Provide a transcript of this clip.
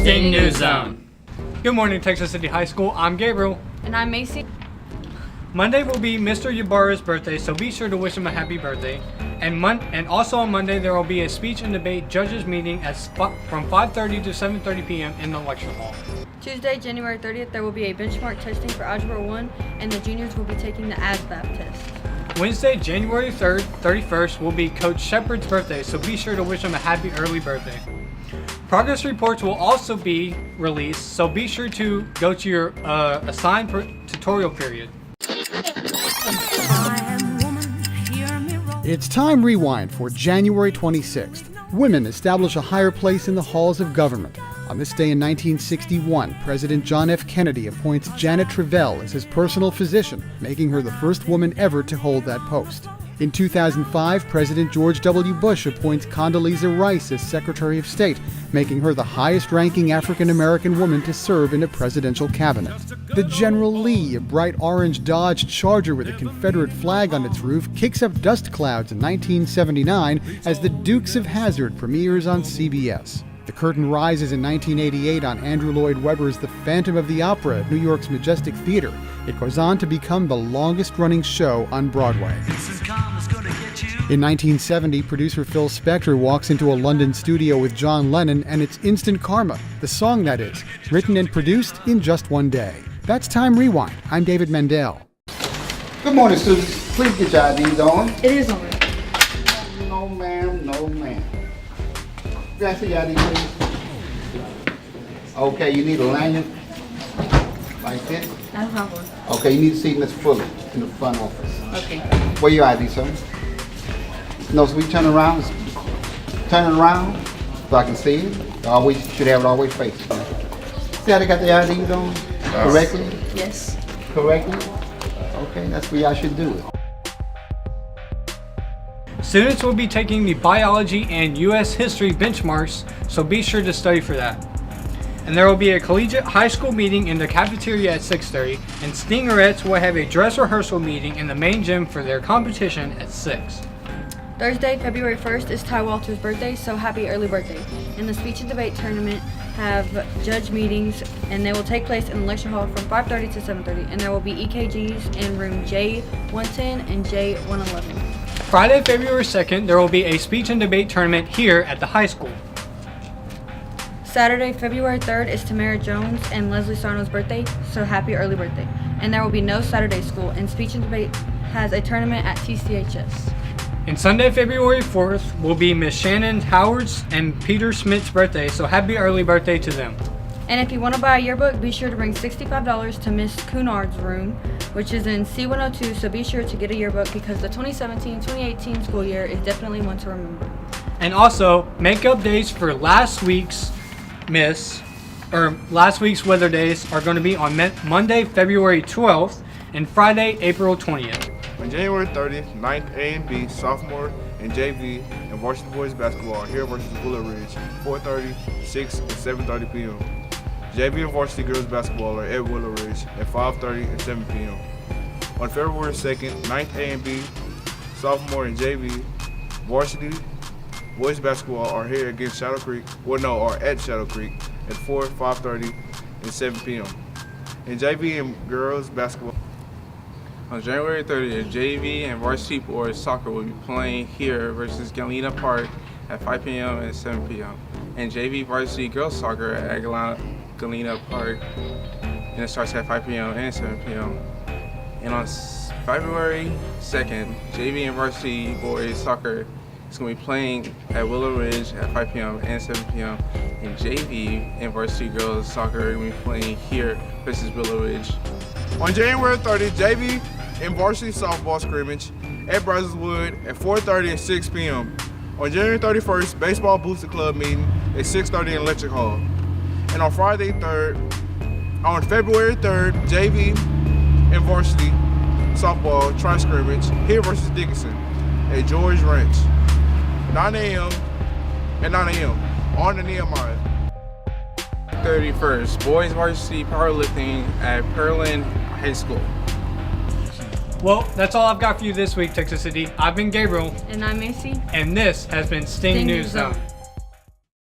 Sting News Zone. Good morning, Texas City High School. I'm Gabriel. And I'm Macy. Monday will be Mr. Ybarra's birthday, so be sure to wish him a happy birthday. And also on Monday, there will be a speech and debate judges meeting from 5:30 to 7:30 p.m. in the lecture hall. Tuesday, January 30th, there will be a benchmark testing for Algebra 1, and the juniors will be taking the ASVAB test. Wednesday, January 31st, will be Coach Shepard's birthday, so be sure to wish him a happy early birthday. Progress reports will also be released, so be sure to go to your assigned tutorial period. It's Time Rewind for January 26th. Women establish a higher place in the halls of government. On this day in 1961, President John F. Kennedy appoints Janet Travell as his personal physician, making her the first woman ever to hold that post. In 2005, President George W. Bush appoints Condoleezza Rice as Secretary of State, making her the highest-ranking African-American woman to serve in a presidential cabinet. The General Lee, a bright orange Dodge Charger with a Confederate flag on its roof, kicks up dust clouds in 1979 as The Dukes of Hazzard premieres on CBS. The curtain rises in 1988 on Andrew Lloyd Webber's The Phantom of the Opera at New York's Majestic Theater. It goes on to become the longest-running show on Broadway. In 1970, producer Phil Spector walks into a London studio with John Lennon, and it's Instant Karma, the song that is, written and produced in just one day. That's Time Rewind. I'm David Mendel. Good morning, students. Please get your IDs on. It is on. No, ma'am. No, ma'am. Can I see your ID, please? Okay, you need a lanyard like this. I don't have one. Okay, you need to see Miss Fuller in the front office. Okay. Where your ID, sir? No, so we turn around. Turn it around so I can see it. Always should have it always facing. See how they got the IDs on correctly? Yes. Correctly? Okay, that's where y'all should do it. Students will be taking the biology and U.S. history benchmarks, so be sure to study for that. And there will be a collegiate high school meeting in the cafeteria at 6:30, and Stingerettes will have a dress rehearsal meeting in the main gym for their competition at 6. Thursday, February 1st is Ty Walter's birthday, so happy early birthday. And the speech and debate tournament have judge meetings, and they will take place in the lecture hall from 5:30 to 7:30, and there will be EKGs in room J110 and J111. Friday, February 2nd, there will be a speech and debate tournament here at the high school. Saturday, February 3rd is Tamara Jones and Leslie Sarno's birthday, so happy early birthday. And there will be no Saturday school, and speech and debate has a tournament at TCHS. And Sunday, February 4th, will be Miss Shannon Howard's and Peter Smith's birthday, so happy early birthday to them. And if you want to buy a yearbook, be sure to bring $65 to Miss Cunard's room, which is in C102, so be sure to get a yearbook because the 2017-2018 school year is definitely one to remember. And also, makeup days for last week's weather days are going to be on Monday, February 12th and Friday, April 20th. On January 30th, 9th A and B, sophomore and JV and varsity boys basketball are here versus Willow Ridge, 4:30, 6, and 7:30 p.m. JV and varsity girls basketball are at Willow Ridge at 5:30 and 7 p.m. On February 2nd, 9th A and B, sophomore and JV, varsity boys basketball are here against Shadow Creek, are at Shadow Creek at 4, 5:30, and 7 p.m. And JV and girls basketball. On January 30th, JV and varsity boys soccer will be playing here versus Galena Park at 5 p.m. and 7 p.m. And JV varsity girls soccer at Galena Park, and it starts at 5 p.m. and 7 p.m. And on February 2nd, JV and varsity boys soccer is going to be playing at Willow Ridge at 5 p.m. and 7 p.m. And JV and varsity girls soccer are going to be playing here versus Willow Ridge. On January 30th, JV and varsity softball scrimmage at Brotherswood at 4:30 and 6 p.m. On January 31st, baseball booster club meeting at 6:30 in Lecture Hall. And on February 3rd, JV and varsity softball tri scrimmage here versus Dickinson at George Ranch, 9 a.m. on the Nehemiah. 31st, boys varsity powerlifting at Pearland High School. Well, that's all I've got for you this week, Texas City. I've been Gabriel, And I'm Macy. and this has been Sting News Zone.